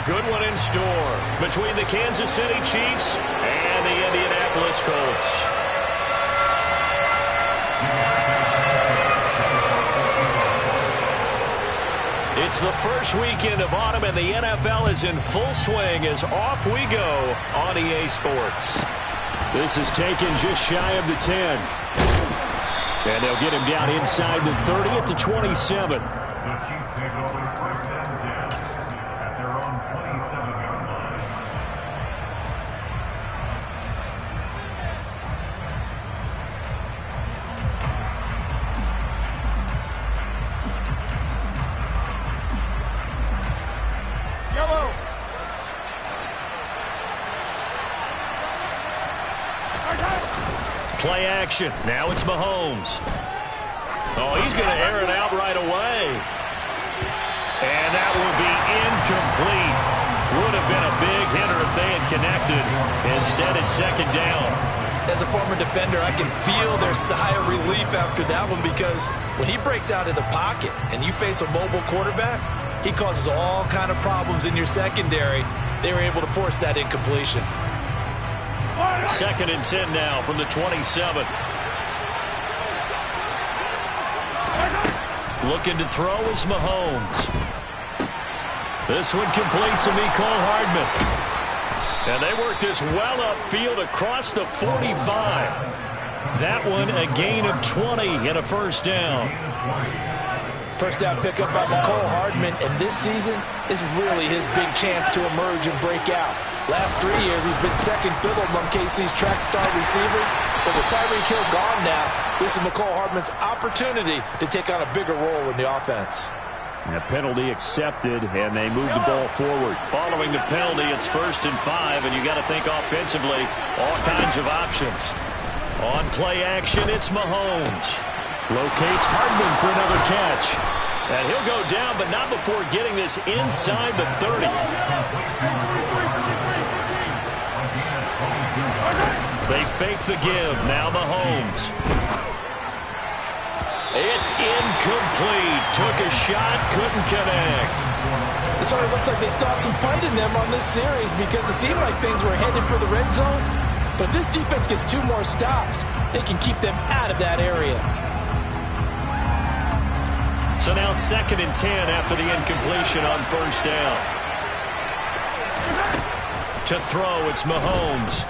good one in store between the Kansas City Chiefs and the Indianapolis Colts. It's the first weekend of autumn, and the NFL is in full swing as off we go on EA Sports. This is taken just shy of the 10. And they'll get him down inside the 30 at the 27. The Chiefs pick over first and 10 at their own 27-yard line. Yellow. Play action. Now it's Mahomes. Oh, he's going to air it out right away. And that will be incomplete. Would have been a big hitter if they had connected. Instead, it's second down. As a former defender, I can feel their sigh of relief after that one, because when he breaks out of the pocket and you face a mobile quarterback, he causes all kind of problems in your secondary. They were able to force that incompletion. Second and 10 now from the 27. Looking to throw is Mahomes. This one complete to Mecole Hardman. And they work this well upfield across the 45. That one a gain of 20 and a first down. First down pickup by Mecole Hardman, and this season is really his big chance to emerge and break out. Last 3 years, he's been second fiddle among KC's track star receivers. But with Tyreek Hill gone now, this is Mecole Hardman's opportunity to take on a bigger role in the offense. A penalty accepted, and they move the ball forward. Following the penalty, it's 1st and 5, and you got to think offensively, all kinds of options. On play action, it's Mahomes. Locates Hardman for another catch. And he'll go down, but not before getting this inside the 30. They fake the give. Now Mahomes. It's incomplete. Took a shot, couldn't connect. It sort of looks like they still have some fight in them on this series, because it seemed like things were headed for the red zone. But if this defense gets 2 more stops, they can keep them out of that area. So now 2nd and 10 after the incompletion on first down. To throw, it's Mahomes.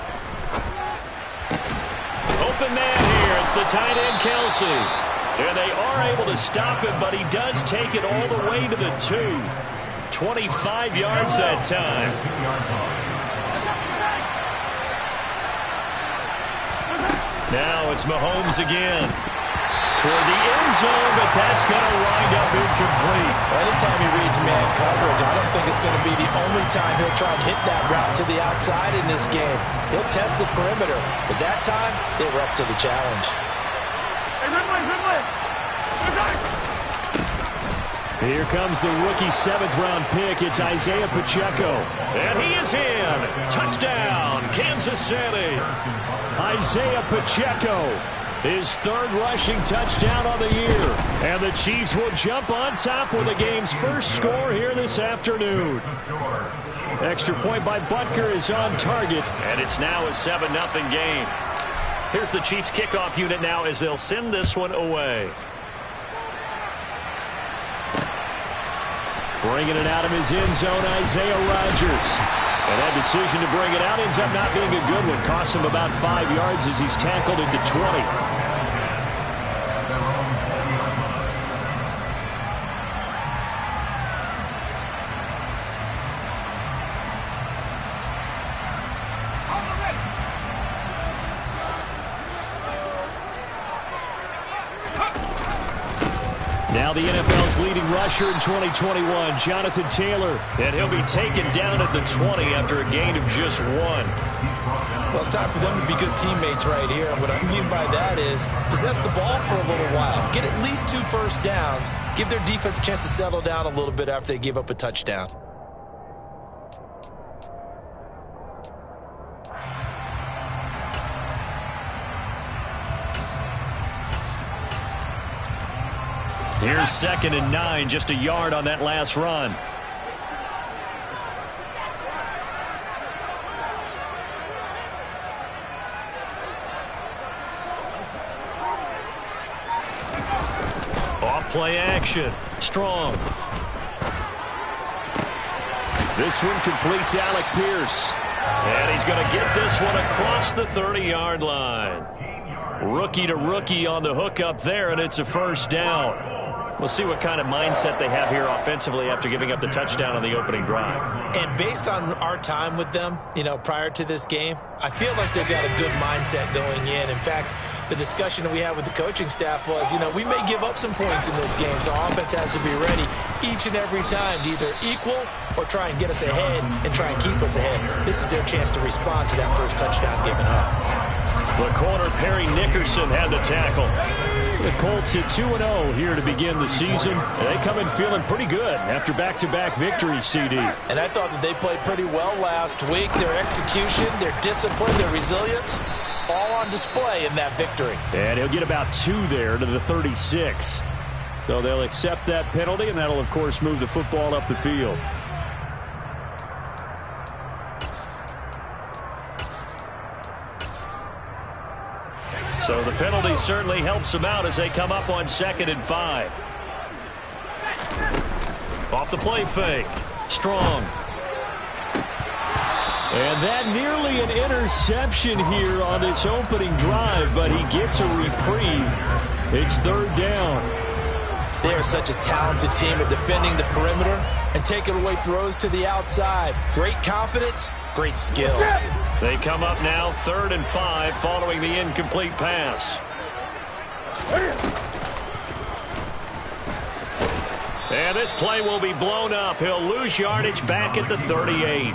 Open man here. It's the tight end, Kelsey. And they are able to stop him, but he does take it all the way to the 2. 25 yards that time. Now it's Mahomes again. Toward the end zone, but that's going to wind up incomplete. Anytime he reads man coverage, I don't think it's going to be the only time he'll try and hit that route to the outside in this game. He'll test the perimeter, but that time, they were up to the challenge. Here comes the rookie 7th-round pick. It's Isaiah Pacheco. And he is in. Touchdown, Kansas City. Isaiah Pacheco. His 3rd rushing touchdown on the year. And the Chiefs will jump on top with the game's first score here this afternoon. Extra point by Butker is on target. And it's now a 7-0 game. Here's the Chiefs kickoff unit now as they'll send this one away. Bringing it out of his end zone, Isaiah Rodgers. And that decision to bring it out ends up not being a good one. Costs him about 5 yards as he's tackled at the 20. Now the NFL's leading rusher in 2021, Jonathan Taylor. And he'll be taken down at the 20 after a gain of just 1. Well, it's time for them to be good teammates right here. And what I mean by that is possess the ball for a little while. Get at least 2 first downs. Give their defense a chance to settle down a little bit after they give up a touchdown. Here's 2nd and 9, just a yard on that last run. Play action. Strong. This one completes Alec Pierce. And he's going to get this one across the 30-yard line. Rookie to rookie on the hook up there, and it's a first down. We'll see what kind of mindset they have here offensively after giving up the touchdown on the opening drive. And based on our time with them, prior to this game, I feel like they've got a good mindset going in. In fact, the discussion that we had with the coaching staff was, we may give up some points in this game, so offense has to be ready each and every time to either equal or try and get us ahead and try and keep us ahead. This is their chance to respond to that first touchdown given up. The corner, Perry Nickerson, had the tackle. The Colts at 2-0 here to begin the season. They come in feeling pretty good after back-to-back victories, CD. And I thought that they played pretty well last week. Their execution, their discipline, their resilience, all on display in that victory. And he'll get about 2 there to the 36. So they'll accept that penalty, and that'll, of course, move the football up the field. So the penalty certainly helps them out as they come up on 2nd and 5. Off the play fake. Strong. And that nearly an interception here on this opening drive, but he gets a reprieve. It's 3rd down. They are such a talented team at defending the perimeter and taking away throws to the outside. Great confidence, great skill. They come up now 3rd and 5 following the incomplete pass. And this play will be blown up. He'll lose yardage back at the 38.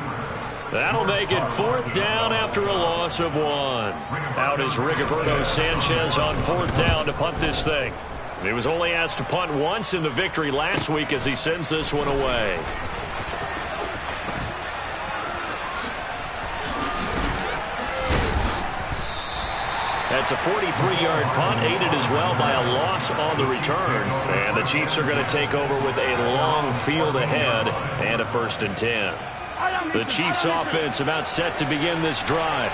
That'll make it 4th down after a loss of 1. Out is Rigoberto Sanchez on 4th down to punt this thing. He was only asked to punt once in the victory last week as he sends this one away. That's a 43-yard punt, aided as well by a loss on the return. And the Chiefs are going to take over with a long field ahead and a 1st and 10. The Chiefs offense about set to begin this drive.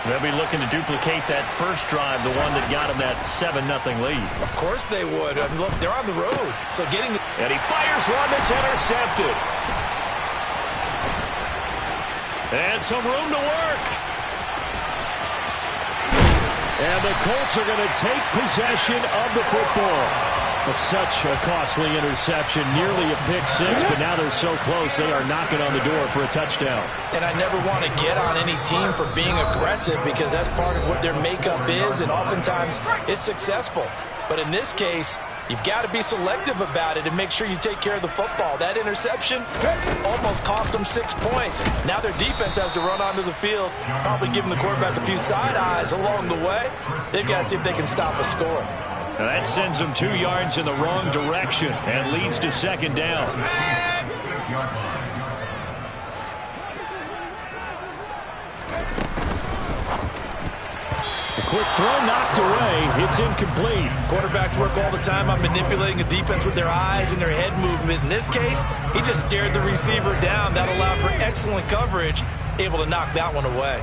They'll be looking to duplicate that first drive, the one that got them that 7-0 lead. Of course they would. I mean, look, they're on the road. So getting the... And he fires one that's intercepted. And some room to work. And the Colts are going to take possession of the football. It's such a costly interception, nearly a pick-6, but now they're so close they are knocking on the door for a touchdown. And I never want to get on any team for being aggressive because that's part of what their makeup is, and oftentimes it's successful. But in this case, you've got to be selective about it and make sure you take care of the football. That interception almost cost them 6 points. Now their defense has to run onto the field, probably giving the quarterback a few side eyes along the way. They've got to see if they can stop a score. Now that sends them 2 yards in the wrong direction and leads to 2nd down. A quick throw knocked away. It's incomplete. Quarterbacks work all the time on manipulating a defense with their eyes and their head movement. In this case, he just stared the receiver down. That allowed for excellent coverage, able to knock that one away.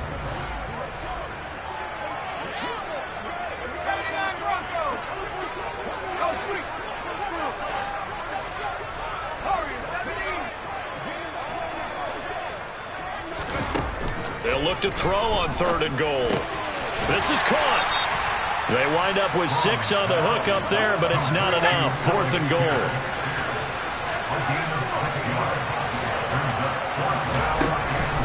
They'll look to throw on 3rd and goal. This is caught. They wind up with 6 on the hook up there, but it's not enough. 4th and goal.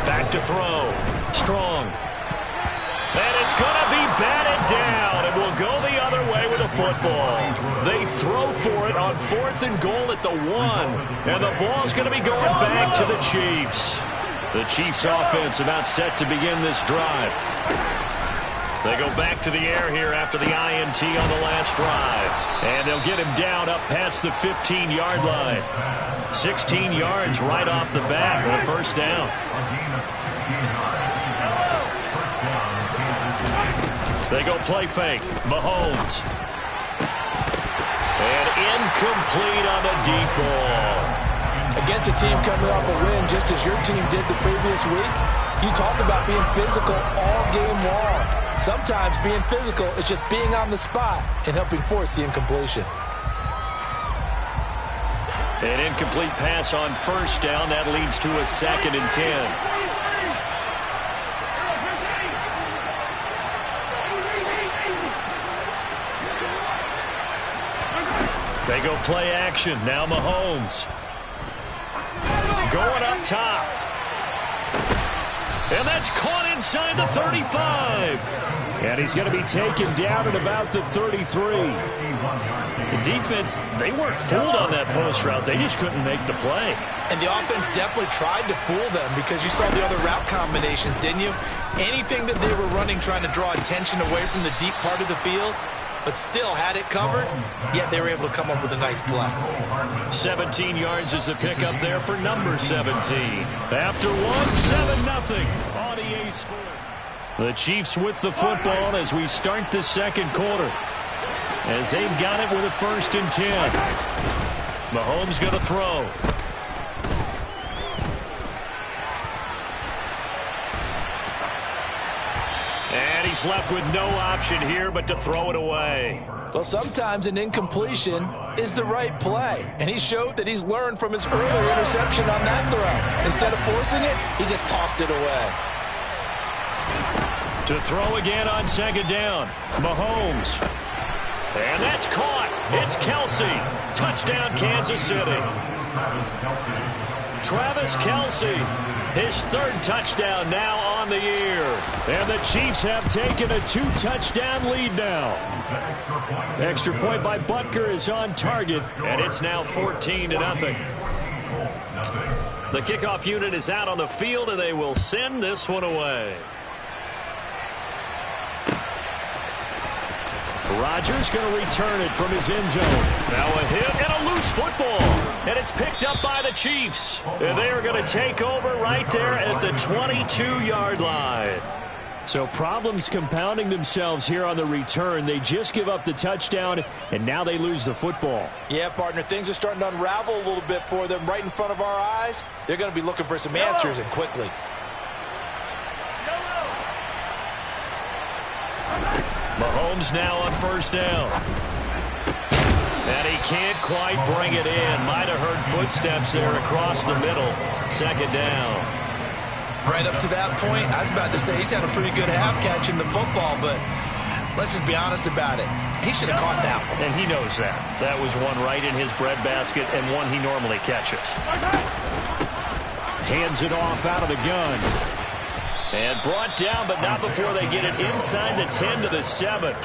Back to throw. Strong. And it's going to be batted down, and will go the other way with a football. They throw for it on 4th and goal at the 1, and the ball's going to be going back to the Chiefs. The Chiefs offense about set to begin this drive. They go back to the air here after the INT on the last drive. And they'll get him down up past the 15-yard line. 16 yards right off the bat with a 1st down. They go play fake. Mahomes. And incomplete on the deep ball. Against a team coming off a win just as your team did the previous week, you talk about being physical all game long. Sometimes being physical is just being on the spot and helping force the incompletion. An incomplete pass on first down. That leads to a 2nd and 10. They go play action. Now Mahomes. Going up top. And that's caught inside the 35. And he's going to be taken down at about the 33. The defense, they weren't fooled on that post route. They just couldn't make the play. And the offense definitely tried to fool them because you saw the other route combinations, didn't you? Anything that they were running trying to draw attention away from the deep part of the field, but still had it covered, yet they were able to come up with a nice play. 17 yards is the pickup there for number 17. After one, 7-0 on EA Sports. The Chiefs with the football as we start the second quarter. As they've got it with a 1st and 10. Mahomes going to throw. And he's left with no option here but to throw it away. Well, sometimes an incompletion is the right play. And he showed that he's learned from his earlier interception on that throw. Instead of forcing it, he just tossed it away. To throw again on 2nd down. Mahomes. And that's caught. It's Kelce. Touchdown, Kansas City. Travis Kelce. His 3rd touchdown now on the year. And the Chiefs have taken a 2-touchdown lead now. Extra point by Butker is on target, and it's now 14-0. The kickoff unit is out on the field, and they will send this one away. Rodgers going to return it from his end zone. Now a hit and a loose football. And it's picked up by the Chiefs. And they are going to take over right there at the 22-yard line. So problems compounding themselves here on the return. They just give up the touchdown, and now they lose the football. Yeah, partner, things are starting to unravel a little bit for them right in front of our eyes. They're going to be looking for some answers, and quickly. Mahomes now on 1st down. And he can't quite bring it in. Might have heard footsteps there across the middle. 2nd down. Right up to that point, I was about to say he's had a pretty good half catching the football, but let's just be honest about it. He should have caught that one. And he knows that. That was one right in his breadbasket and one he normally catches. Hands it off out of the gun. And brought down, but not before they get it inside the 10 to the 7.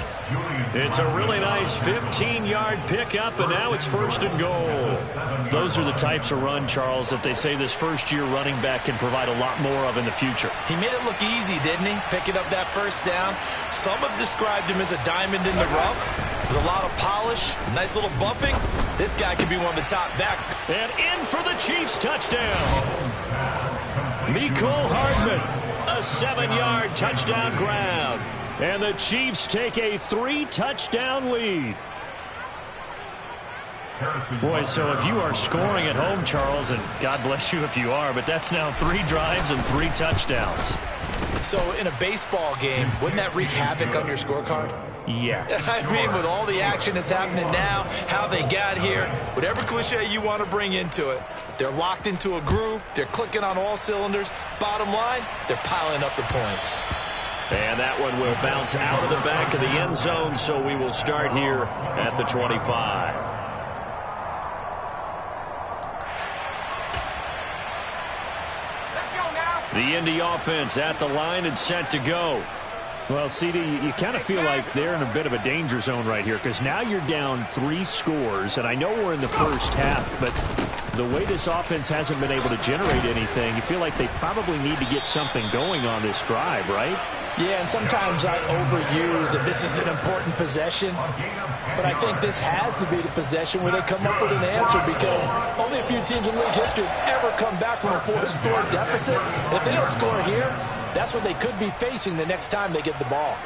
It's a really nice 15-yard pickup, and now it's 1st and goal. Those are the types of run, Charles, that they say this first-year running back can provide a lot more of in the future. He made it look easy, didn't he? Picking up that 1st down. Some have described him as a diamond in the rough with a lot of polish, nice little buffing. This guy could be one of the top backs. And in for the Chiefs touchdown. Mecole Hardman. A 7-yard touchdown grab. And the Chiefs take a 3-touchdown lead. Boy, so if you are scoring at home, Charles, and God bless you if you are, but that's now 3 drives and 3 touchdowns. So in a baseball game, wouldn't that wreak havoc on your scorecard? Yes. I mean, with all the action that's happening now, how they got here, whatever cliche you want to bring into it, they're locked into a groove, they're clicking on all cylinders. Bottom line, they're piling up the points. And that one will bounce out of the back of the end zone, so we will start here at the 25. The Indy offense at the line and set to go. Well, CD, you kind of feel like they're in a bit of a danger zone right here because now you're down 3 scores, and I know we're in the first half, but the way this offense hasn't been able to generate anything, you feel like they probably need to get something going on this drive, right? Yeah, and sometimes I overuse if this is an important possession, but I think this has to be the possession where they come up with an answer because only a few teams in league history have ever come back from a 4-score deficit. And if they don't score here, that's what they could be facing the next time they get the ball.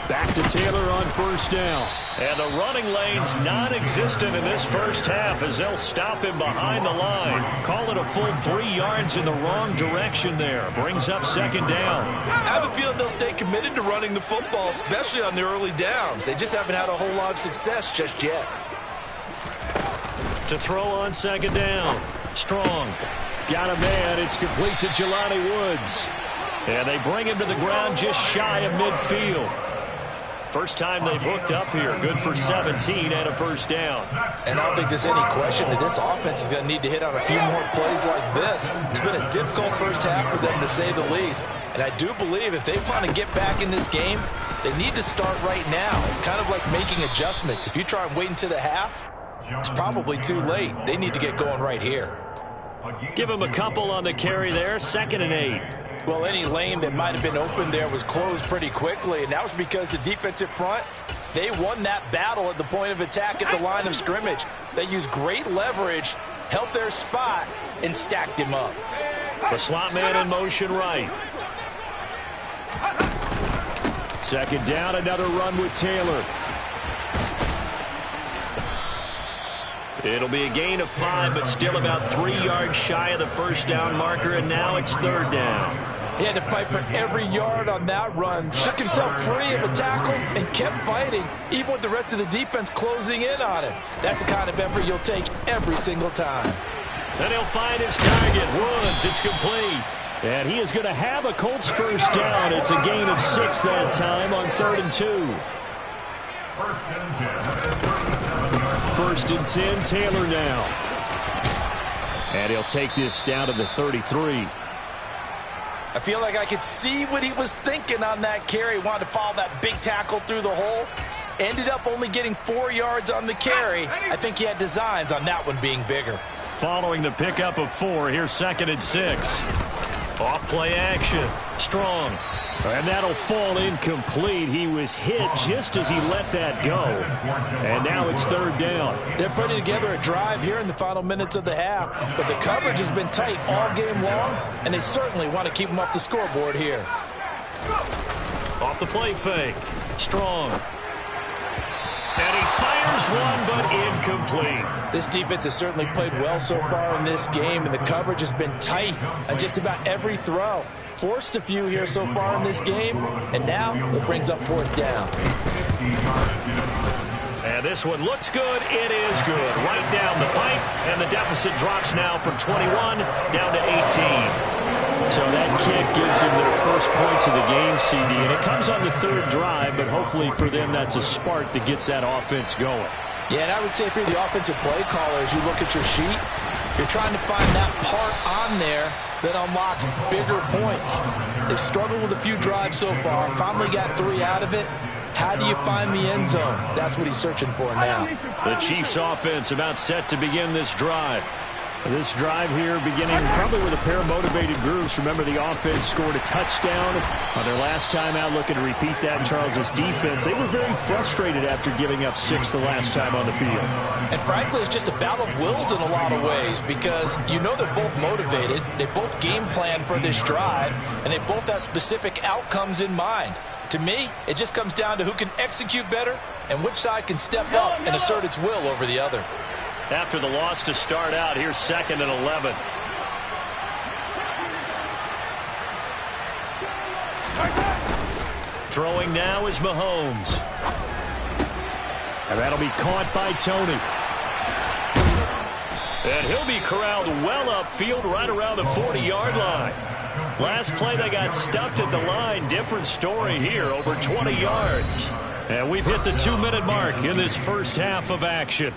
Back back to Taylor on first down. And the running lane's non-existent in this first half as they'll stop him behind the line. Call it a full 3 yards in the wrong direction there. Brings up second down. I have a feeling they'll stay committed to running the football, especially on the early downs. They just haven't had a whole lot of success just yet. To throw on second down. Strong. Got a man. It's complete to Jelani Woods. And they bring him to the ground just shy of midfield. First time they've hooked up here. Good for 17 and a first down. And I don't think there's any question that this offense is going to need to hit on a few more plays like this. It's been a difficult first half for them, to say the least. And I do believe if they want to get back in this game, they need to start right now. It's kind of like making adjustments. If you try and wait until the half, it's probably too late. They need to get going right here. Give him a couple on the carry there. 2nd and 8. Well, any lane that might have been open there was closed pretty quickly, and that was because the defensive front, they won that battle at the point of attack at the line of scrimmage. They used great leverage, held their spot, and stacked him up. The slot man in motion right. Second down, another run with Taylor. It'll be a gain of 5, but still about 3 yards shy of the first down marker, and now it's third down. He had to fight for every yard on that run, shook himself free of a tackle, and kept fighting, even with the rest of the defense closing in on him. That's the kind of effort you'll take every single time. And he'll find his target, Woods. It's complete. And he is going to have a Colts first down. It's a gain of 6 that time on 3rd and 2. First and 10, Taylor now. And he'll take this down to the 33. I feel like I could see what he was thinking on that carry. Wanted to follow that big tackle through the hole. Ended up only getting 4 yards on the carry. I think he had designs on that one being bigger. Following the pickup of 4, here's 2nd and 6. Off play action. Strong. And that'll fall incomplete. He was hit just as he let that go. And now it's third down. They're putting together a drive here in the final minutes of the half, but the coverage has been tight all game long, and they certainly want to keep them off the scoreboard here. Off the play fake. Strong. And he fires one, but incomplete. This defense has certainly played well so far in this game, and the coverage has been tight on just about every throw. Forced a few here so far in this game, and now it brings up fourth down. And this one looks good. It is good. Right down the pipe, and the deficit drops now from 21 down to 18. So that kick gives them their first points of the game, CD, and it comes on the 3rd drive, but hopefully for them that's a spark that gets that offense going. Yeah, and I would say if you're the offensive play caller, as you look at your sheet, you're trying to find that part on there that unlocks bigger points. They've struggled with a few drives so far, finally got 3 out of it. How do you find the end zone? That's what he's searching for now. The Chiefs offense about set to begin this drive. This drive here beginning probably with a pair of motivated groups. Remember, the offense scored a touchdown on their last time out, looking to repeat that. Charles's defense, they were very frustrated after giving up 6 the last time on the field. And frankly, it's just a battle of wills in a lot of ways, because you know they're both motivated, they both game plan for this drive, and they both have specific outcomes in mind. To me, it just comes down to who can execute better and which side can step up and assert its will over the other. After the loss to start out, here's 2nd and 11. Throwing now is Mahomes. And that'll be caught by Tony. And he'll be corralled well upfield right around the 40-yard line. Last play they got stuffed at the line. Different story here, over 20 yards. And we've hit the 2-minute mark in this first half of action.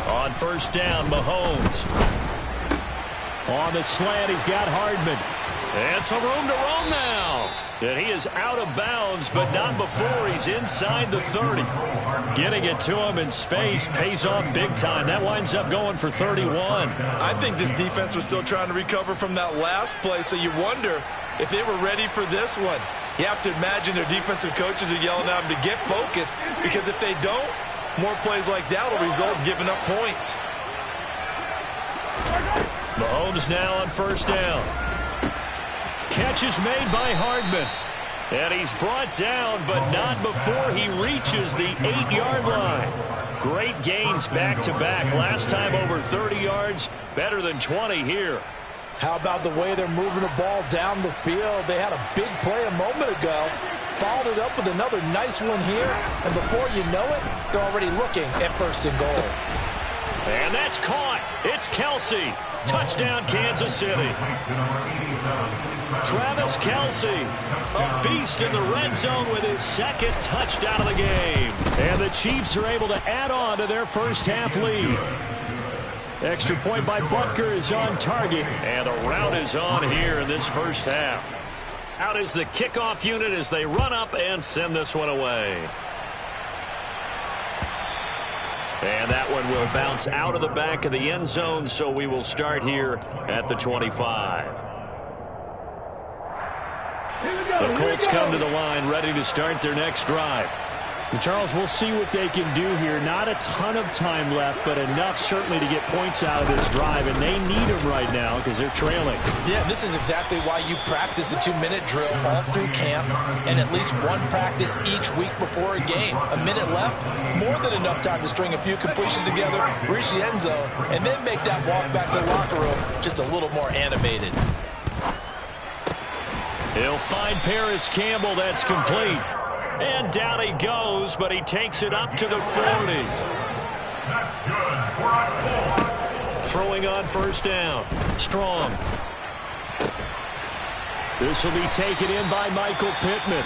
On first down, Mahomes. On the slant, he's got Hardman. And some room to roam now. And he is out of bounds, but not before he's inside the 30. Getting it to him in space pays off big time. That winds up going for 31. I think this defense was still trying to recover from that last play, so you wonder if they were ready for this one. You have to imagine their defensive coaches are yelling at them to get focused, because if they don't, More plays like that will result in giving up points. Mahomes now on first down. Catch is made by Hardman. And he's brought down, but not before he reaches the 8-yard line. Great gains back-to-back. Last time over 30 yards, better than 20 here. How about the way they're moving the ball down the field? They had a big play a moment ago. Followed it up with another nice one here. And before you know it, they're already looking at first and goal. And that's caught. It's Kelce. Touchdown, Kansas City. Travis Kelce, a beast in the red zone with his second touchdown of the game. And the Chiefs are able to add on to their first half lead. Extra point by Butker is on target. And a rout is on here in this first half. Out is the kickoff unit as they run up and send this one away. And that one will bounce out of the back of the end zone, so we will start here at the 25. The Colts come to the line ready to start their next drive. And Charles, we'll see what they can do here. Not a ton of time left, but enough certainly to get points out of this drive, and they need them right now because they're trailing. Yeah, this is exactly why you practice a 2-minute drill all through camp and at least one practice each week before a game. A minute left, more than enough time to string a few completions together, reach the end zone, and then make that walk back to the locker room just a little more animated. He'll find Paris Campbell. That's complete. And down he goes, but he takes it up to the 40. That's good for a 4. Throwing on first down. Strong. This will be taken in by Michael Pittman.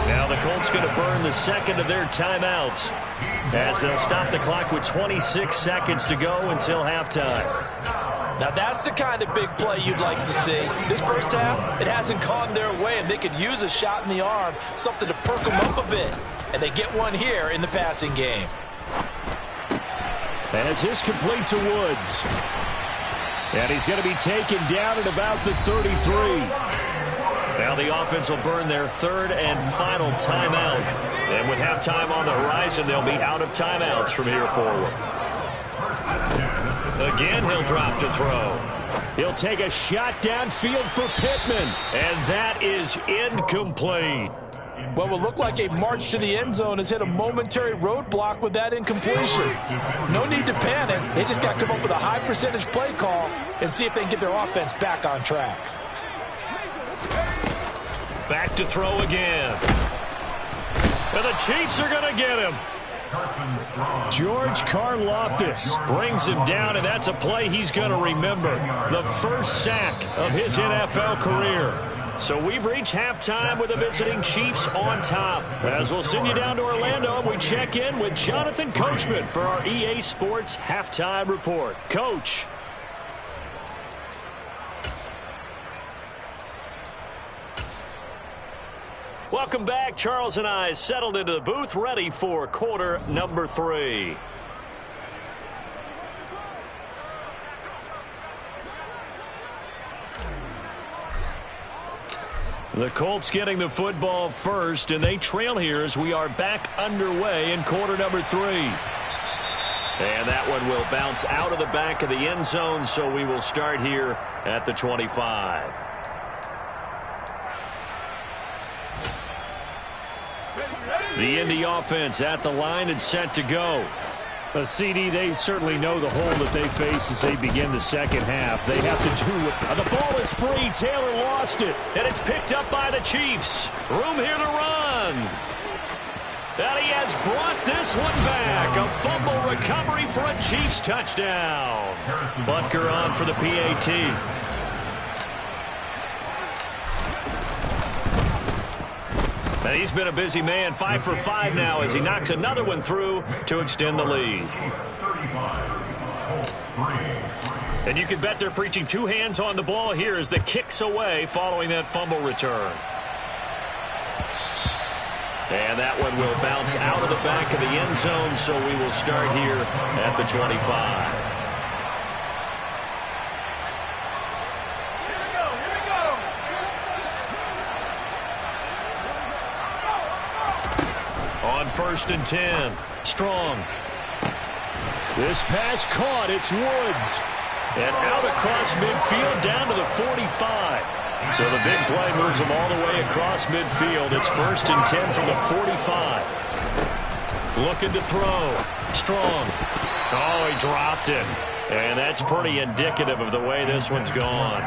Now the Colts going to burn the second of their timeouts as they'll stop the clock with 26 seconds to go until halftime. Now that's the kind of big play you'd like to see. This first half, it hasn't gone their way, and they could use a shot in the arm, something to perk them up a bit. And they get one here in the passing game. As is complete to Woods. And he's going to be taken down at about the 33. Now the offense will burn their third and final timeout. And with halftime on the horizon, they'll be out of timeouts from here forward. Again, he'll drop to throw. He'll take a shot downfield for Pittman. And that is incomplete. What will look like a march to the end zone has hit a momentary roadblock with that incompletion. No need to panic. They just got to come up with a high percentage play call and see if they can get their offense back on track. Back to throw again. And the Chiefs are going to get him. George Karlaftis brings him down, and that's a play he's going to remember. The first sack of his NFL career. So we've reached halftime with the visiting Chiefs on top. As we'll send you down to Orlando, and we check in with Jonathan Coachman for our EA Sports Halftime Report. Coach. Welcome back. Charles and I settled into the booth, ready for quarter number 3. The Colts getting the football first, and they trail here as we are back underway in quarter number 3. And that one will bounce out of the back of the end zone, so we will start here at the 25. The Indy offense at the line and set to go. CD, they certainly know the hole that they face as they begin the second half. They have to do it. The ball is free. Taylor lost it. And it's picked up by the Chiefs. Room here to run. And he has brought this one back. A fumble recovery for a Chiefs touchdown. Butker on for the PAT. And he's been a busy man, 5 for 5 now as he knocks another one through to extend the lead. And you can bet they're preaching 2 hands on the ball here as the kicks away following that fumble return. And that one will bounce out of the back of the end zone, so we will start here at the 25. On on 1st and 10. Strong. This pass caught. It's Woods. And out across midfield down to the 45. So the big play moves them all the way across midfield. It's 1st and 10 from the 45. Looking to throw. Strong. Oh, he dropped it. And that's pretty indicative of the way this one's gone.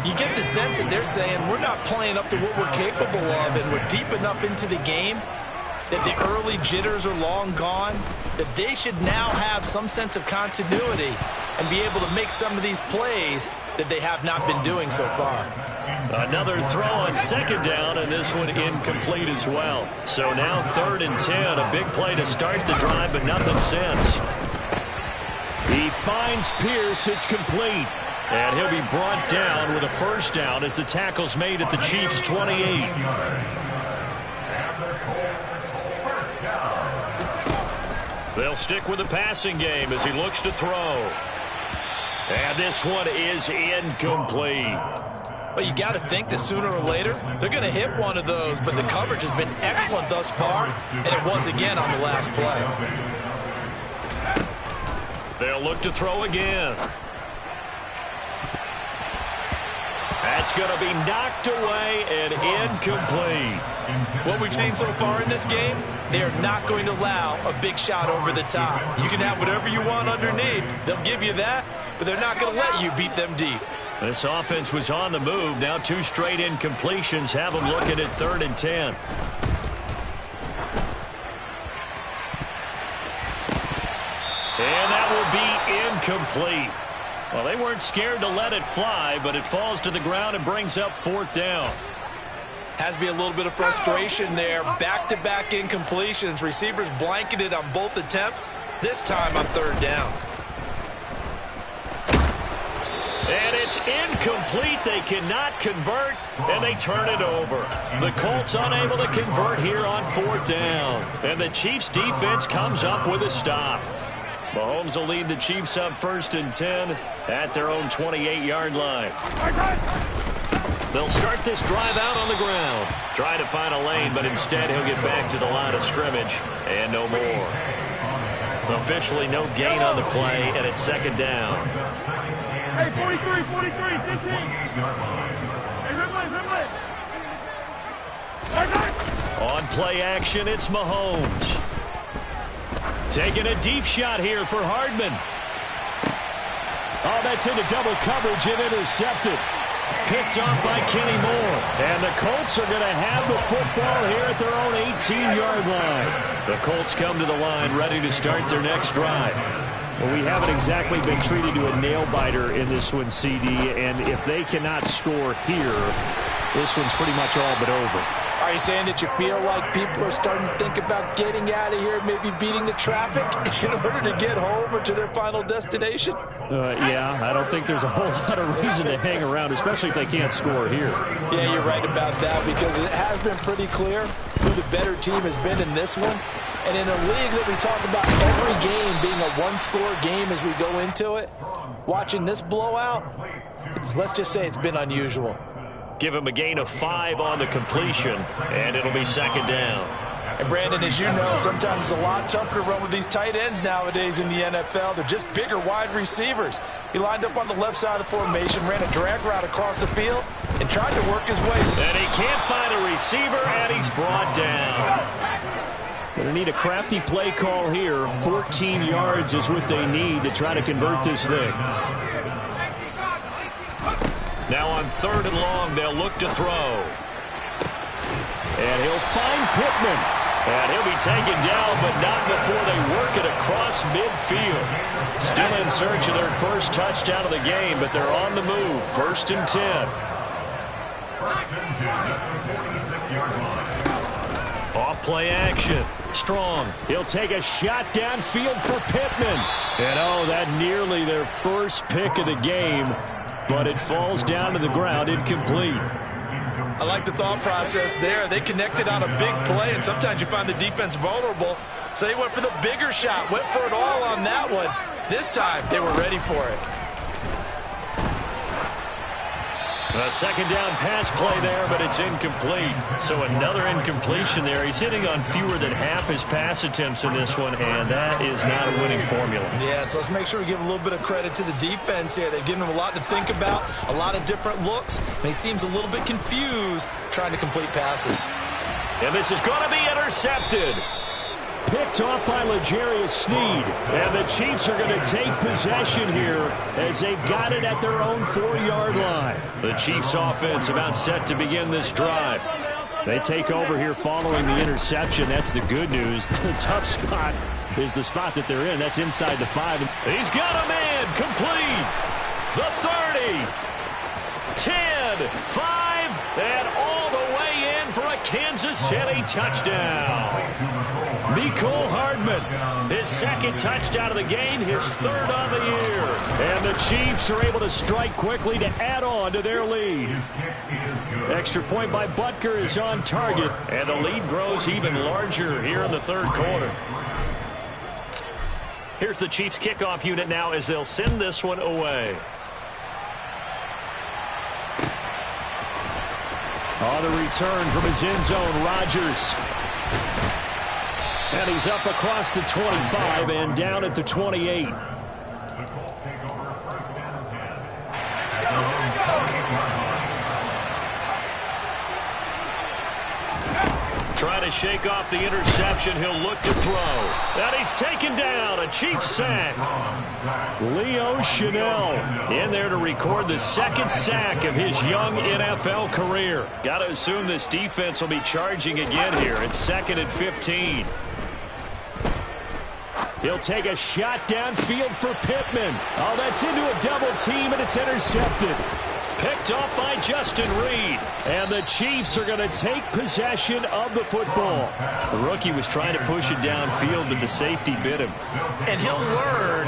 You get the sense that they're saying we're not playing up to what we're capable of, and we're deep enough into the game that the early jitters are long gone, that they should now have some sense of continuity and be able to make some of these plays that they have not been doing so far. Another throw on 2nd down, and this one incomplete as well. So now 3rd and 10, a big play to start the drive, but nothing since. He finds Pierce. It's complete. And he'll be brought down with a 1st down as the tackle's made at the Chiefs' 28. They'll stick with the passing game as he looks to throw. And this one is incomplete. Well, you got to think that sooner or later they're going to hit one of those, but the coverage has been excellent thus far, and it was again on the last play. They'll look to throw again. That's going to be knocked away and incomplete. What we've seen so far in this game, they are not going to allow a big shot over the top. You can have whatever you want underneath. They'll give you that, but they're not going to let you beat them deep. This offense was on the move. Now 2 straight incompletions have them looking at 3rd and 10. And that will be incomplete. Well, they weren't scared to let it fly, but it falls to the ground and brings up 4th down. Has to be a little bit of frustration there. Back-to-back incompletions. Receivers blanketed on both attempts, this time on 3rd down. And it's incomplete. They cannot convert, and they turn it over. The Colts unable to convert here on 4th down. And the Chiefs' defense comes up with a stop. Mahomes will lead the Chiefs up 1st and 10 at their own 28-yard line. They'll start this drive out on the ground. Try to find a lane, but instead he'll get back to the line of scrimmage. And no more. Officially no gain on the play, and it's 2nd down. Hey, 43, 15. Hey, Ridley. On play action, it's Mahomes. Taking a deep shot here for Hardman. Oh, that's into double coverage and intercepted. Picked off by Kenny Moore. And the Colts are going to have the football here at their own 18-yard line. The Colts come to the line ready to start their next drive. Well, we haven't exactly been treated to a nail-biter in this one, CD, and if they cannot score here, this one's pretty much all but over. Are you saying that you feel like people are starting to think about getting out of here, maybe beating the traffic in order to get home or to their final destination? Yeah, I don't think there's a whole lot of reason to hang around, especially if they can't score here. Yeah, you're right about that, because it has been pretty clear who the better team has been in this one. And in a league that we talk about every game being a one-score game as we go into it, watching this blowout, let's just say it's been unusual. Give him a gain of 5 on the completion, and it'll be 2nd down. And Brandon, as you know, sometimes it's a lot tougher to run with these tight ends nowadays in the NFL. They're just bigger wide receivers. He lined up on the left side of the formation, ran a drag route across the field, and tried to work his way. And he can't find a receiver, and he's brought down. Going to need a crafty play call here. 14 yards is what they need to try to convert this thing. Now on 3rd and long, they'll look to throw. And he'll find Pittman. And he'll be taken down, but not before they work it across midfield. Still in search of their first touchdown of the game, but they're on the move. 1st and 10. Off play action. Strong. He'll take a shot downfield for Pittman. And oh, that nearly their first pick of the game. But it falls down to the ground, incomplete. I like the thought process there. They connected on a big play, and sometimes you find the defense vulnerable. So they went for the bigger shot, went for it all on that one. This time, they were ready for it. A second down pass play there, but it's incomplete. So another incompletion there. He's hitting on fewer than half his pass attempts in this one, and that is not a winning formula. Yeah, so let's make sure we give a little bit of credit to the defense here. They've given him a lot to think about, a lot of different looks, and he seems a little bit confused trying to complete passes. And this is going to be intercepted. Picked off by L'Jarius Sneed. And the Chiefs are going to take possession here as they've got it at their own 4-yard line. The Chiefs offense about set to begin this drive. They take over here following the interception. That's the good news. The tough spot is the spot that they're in. That's inside the 5. He's got a man complete. The 30, 10, 5, and all the way in for a Kansas City touchdown. Mecole Hardman, his second touchdown of the game, his third on the year. And the Chiefs are able to strike quickly to add on to their lead. Extra point by Butker is on target. And the lead grows even larger here in the third quarter. Here's the Chiefs kickoff unit now as they'll send this one away. On the return from his end zone, Rodgers. And he's up across the 25 and down at the 28. Trying to shake off the interception. He'll look to throw. And he's taken down. A Chiefs sack. Leo Chenal in there to record the second sack of his young NFL career. Got to assume this defense will be charging again here. It's 2nd and 15. He'll take a shot downfield for Pittman. Oh, that's into a double team, and it's intercepted. Picked off by Justin Reed. And the Chiefs are going to take possession of the football. The rookie was trying to push it downfield, but the safety bit him. And he'll learn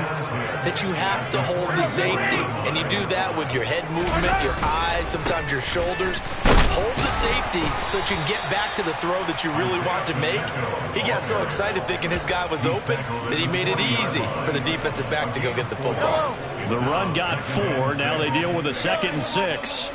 that you have to hold the safety. And you do that with your head movement, your eyes, sometimes your shoulders. Hold the safety so that you can get back to the throw that you really want to make. He got so excited thinking his guy was open that he made it easy for the defensive back to go get the football. The run got 4. Now they deal with a 2nd and 6.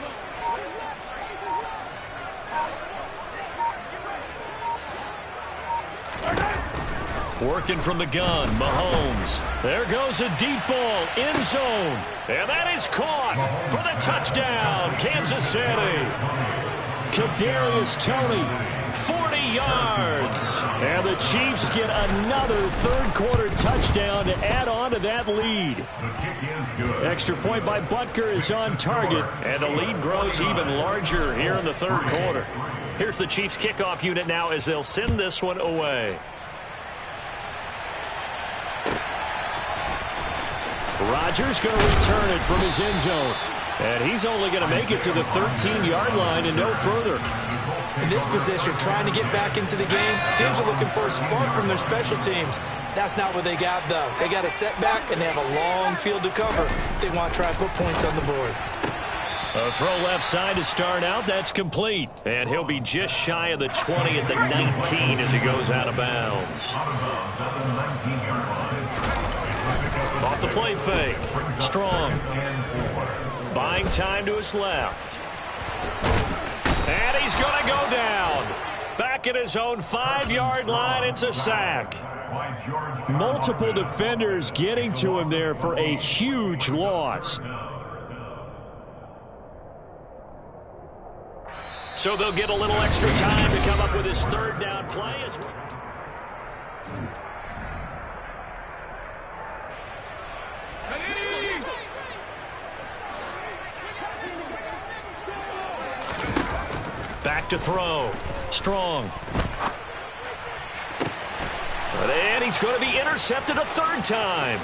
Working from the gun, Mahomes. There goes a deep ball, end zone. And that is caught for the touchdown, Kansas City. Kadarius Toney, 40 yards. And the Chiefs get another third-quarter touchdown to add on to that lead. Extra point by Butker is on target. And the lead grows even larger here in the third quarter. Here's the Chiefs kickoff unit now as they'll send this one away. Rodgers going to return it from his end zone. And he's only going to make it to the 13-yard line and no further. In this position, trying to get back into the game, teams are looking for a spark from their special teams. That's not what they got, though. They got a setback, and they have a long field to cover if they want to try and put points on the board. A throw left side to start out. That's complete. And he'll be just shy of the 20 at the 19 as he goes out of bounds. Off the play fake. Strong. Buying time to his left. And he's going to go down. Back at his own 5-yard line. It's a sack. Multiple defenders getting to him there for a huge loss. So they'll get a little extra time to come up with his third down play as well. Back to throw. Strong. And he's going to be intercepted a third time.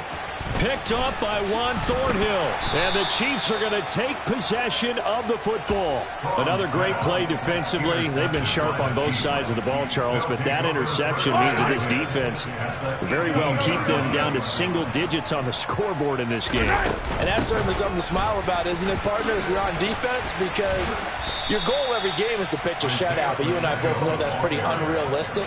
Picked up by Juan Thornhill. And the Chiefs are going to take possession of the football. Another great play defensively. They've been sharp on both sides of the ball, Charles, but that interception means that this defense very well keep them down to single digits on the scoreboard in this game. And that's certainly something to smile about, isn't it, partner, if you're on defense? Because your goal every game is to pitch a shutout, but you and I both know that's pretty unrealistic.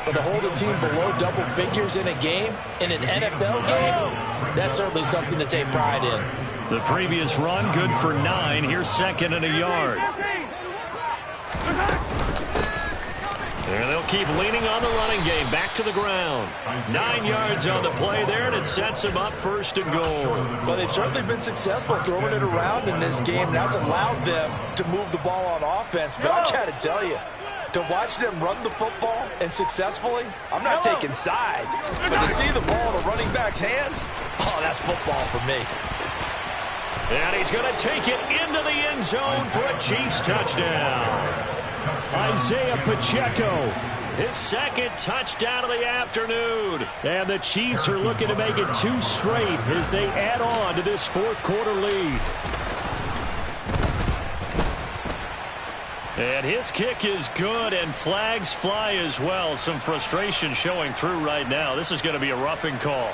But to hold a team below double figures in a game, in an NFL game, that's certainly something to take pride in. The previous run, good for 9. Here's second and a yard. And they'll keep leaning on the running game. Back to the ground. 9 yards on the play there, and it sets them up first and goal. Well, they've certainly been successful throwing it around in this game. That's allowed them to move the ball on offense. But I got to tell you, to watch them run the football and successfully, I'm not taking sides. But to see the ball in a running back's hands, oh, that's football for me. And he's going to take it into the end zone for a Chiefs touchdown. Isaiah Pacheco, his second touchdown of the afternoon. And the Chiefs are looking to make it 2 straight as they add on to this fourth quarter lead. And his kick is good, and flags fly as well. Some frustration showing through right now. This is going to be a roughing call.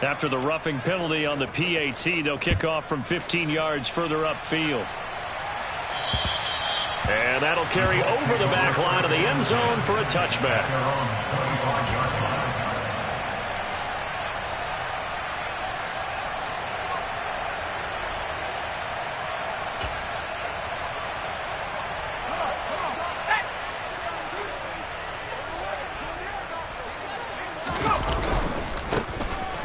After the roughing penalty on the PAT, they'll kick off from 15 yards further upfield. And that'll carry over the back line of the end zone for a touchback.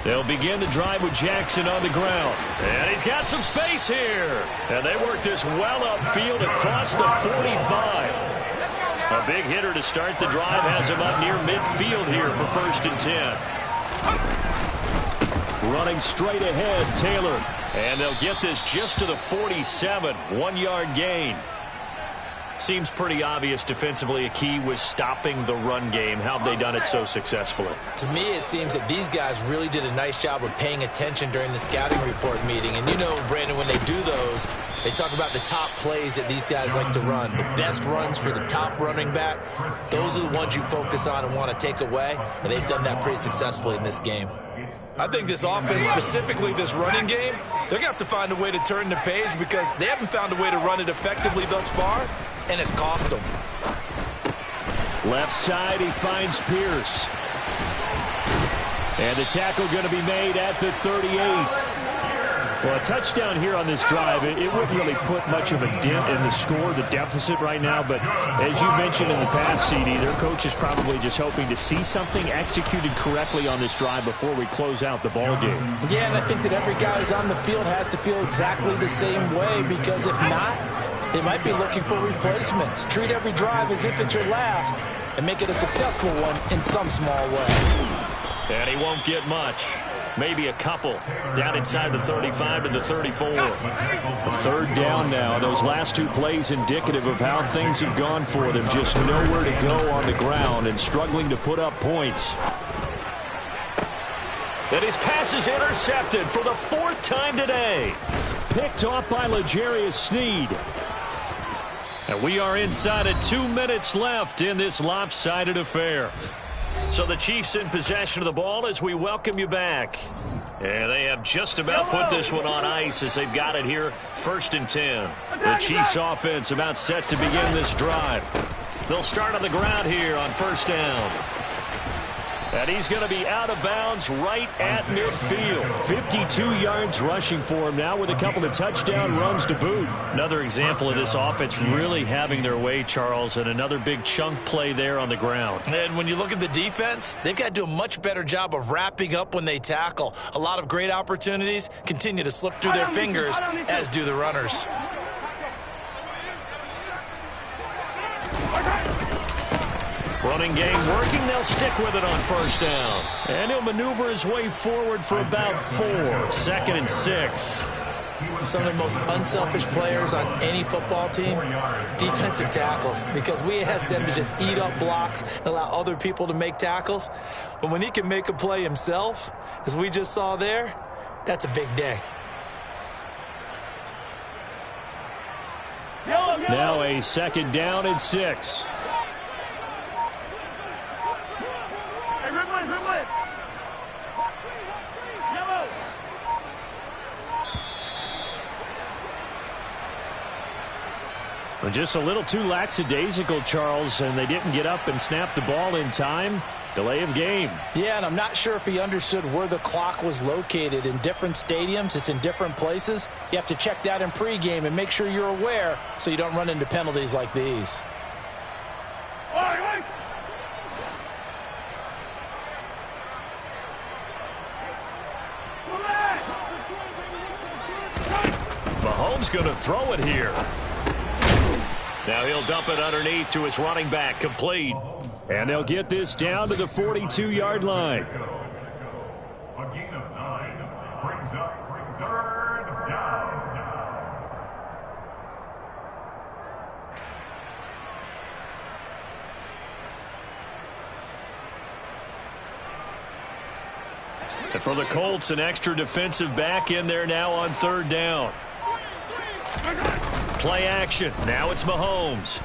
They'll begin the drive with Jackson on the ground. And he's got some space here. And they work this well upfield across the 45. A big hitter to start the drive has him up near midfield here for 1st and 10. Running straight ahead, Taylor. And they'll get this just to the 47. 1-yard gain. Seems pretty obvious defensively. A key was stopping the run game. How have they done it so successfully? To me, it seems that these guys really did a nice job of paying attention during the scouting report meeting. And you know, Brandon, when they do those, they talk about the top plays that these guys like to run. The best runs for the top running back, those are the ones you focus on and want to take away. And they've done that pretty successfully in this game. I think this offense, specifically this running game, they're going to have to find a way to turn the page because they haven't found a way to run it effectively thus far, and it's cost them. Left side, he finds Pierce. And the tackle going to be made at the 38. Well, a touchdown here on this drive, it wouldn't really put much of a dent in the score, the deficit right now. But as you mentioned in the past, CD, their coach is probably just hoping to see something executed correctly on this drive before we close out the ball game. Yeah, and I think that every guy who's on the field has to feel exactly the same way, because if not, they might be looking for replacements. Treat every drive as if it's your last and make it a successful one in some small way. And he won't get much. Maybe a couple. Down inside the 35 to the 34. A third down now. Those last 2 plays indicative of how things have gone for them. Just nowhere to go on the ground and struggling to put up points. And his pass is intercepted for the 4th time today. Picked off by L'Jarius Sneed. And we are inside of 2 minutes left in this lopsided affair. So the Chiefs in possession of the ball as we welcome you back. And they have just about put this one on ice as they've got it here, 1st and 10. The Chiefs offense about set to begin this drive. They'll start on the ground here on 1st down. And he's going to be out of bounds right at midfield. 52 yards rushing for him now with a couple of touchdown runs to boot. Another example of this offense really having their way, Charles, and another big chunk play there on the ground. And when you look at the defense, they've got to do a much better job of wrapping up when they tackle. A lot of great opportunities continue to slip through their fingers, as do the runners. Running game working. They'll stick with it on 1st down. And he'll maneuver his way forward for about 4. 2nd and 6. Some of the most unselfish players on any football team, defensive tackles, because we ask them to just eat up blocks and allow other people to make tackles. But when he can make a play himself, as we just saw there, that's a big day. Now a 2nd down and 6. Just a little too lackadaisical, Charles, and they didn't get up and snap the ball in time. Delay of game. Yeah, and I'm not sure if he understood where the clock was located. In different stadiums, it's in different places. You have to check that in pregame and make sure you're aware so you don't run into penalties like these. Mahomes going to throw it here. Now he'll dump it underneath to his running back, complete. And they'll get this down to the 42-yard line. A gain of 9 brings up third down. And for the Colts, an extra defensive back in there now on third down. Play action. Now it's Mahomes.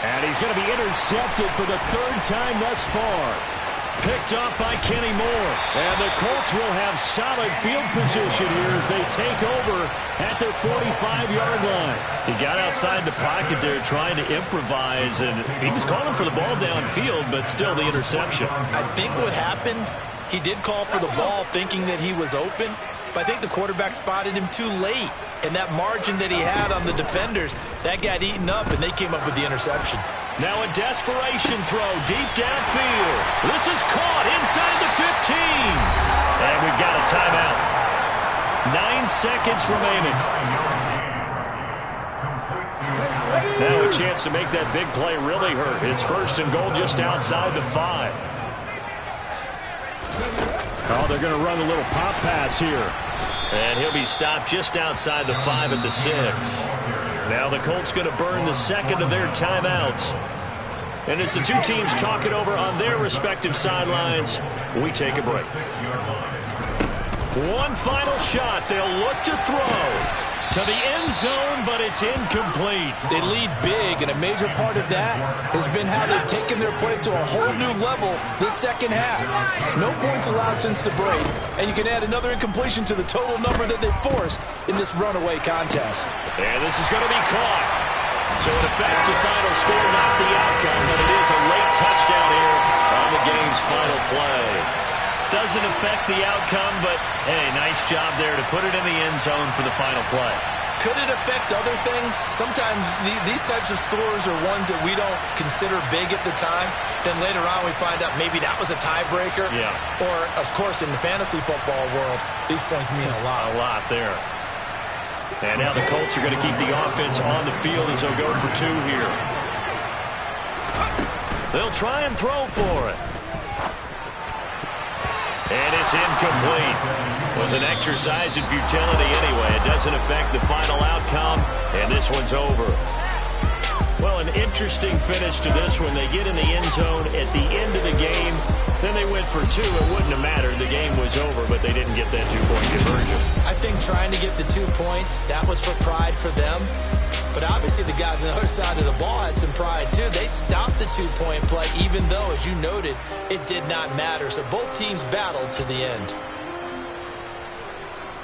And he's going to be intercepted for the third time thus far. Picked off by Kenny Moore. And the Colts will have solid field position here as they take over at their 45-yard line. He got outside the pocket there trying to improvise, and he was calling for the ball downfield, but still the interception. I think what happened, he did call for the ball thinking that he was open, but I think the quarterback spotted him too late. And that margin that he had on the defenders, that got eaten up, and they came up with the interception. Now a desperation throw deep downfield. This is caught inside the 15. And we've got a timeout. 9 seconds remaining. Now a chance to make that big play really hurt. It's first and goal just outside the 5. Oh, they're going to run a little pop pass here. And he'll be stopped just outside the 5 at the 6. Now the Colts going to burn the second of their timeouts. And as the two teams talk it over on their respective sidelines, we take a break. One final shot. They'll look to throw to the end zone, but it's incomplete. They lead big, and a major part of that has been how they've taken their play to a whole new level this second half. No points allowed since the break, and you can add another incompletion to the total number that they've forced in this runaway contest. And this is going to be caught. So it affects the final score, not the outcome, but it is a late touchdown here on the game's final play. Doesn't affect the outcome, but, hey, nice job there to put it in the end zone for the final play. Could it affect other things? Sometimes these types of scores are ones that we don't consider big at the time. Then later on we find out maybe that was a tiebreaker. Yeah. Or, of course, in the fantasy football world, these points mean a lot. A lot there. And now the Colts are going to keep the offense on the field as they'll go for 2 here. They'll try and throw for it. And it's incomplete. It was an exercise in futility anyway. It doesn't affect the final outcome, and this one's over. Well, an interesting finish to this one. They get in the end zone at the end of the game. Then they went for 2. It wouldn't have mattered. The game was over, but they didn't get that 2-point conversion. I think trying to get the 2 points, that was for pride for them. But obviously the guys on the other side of the ball had some pride too. They stopped the 2-point play even though, as you noted, it did not matter. So both teams battled to the end.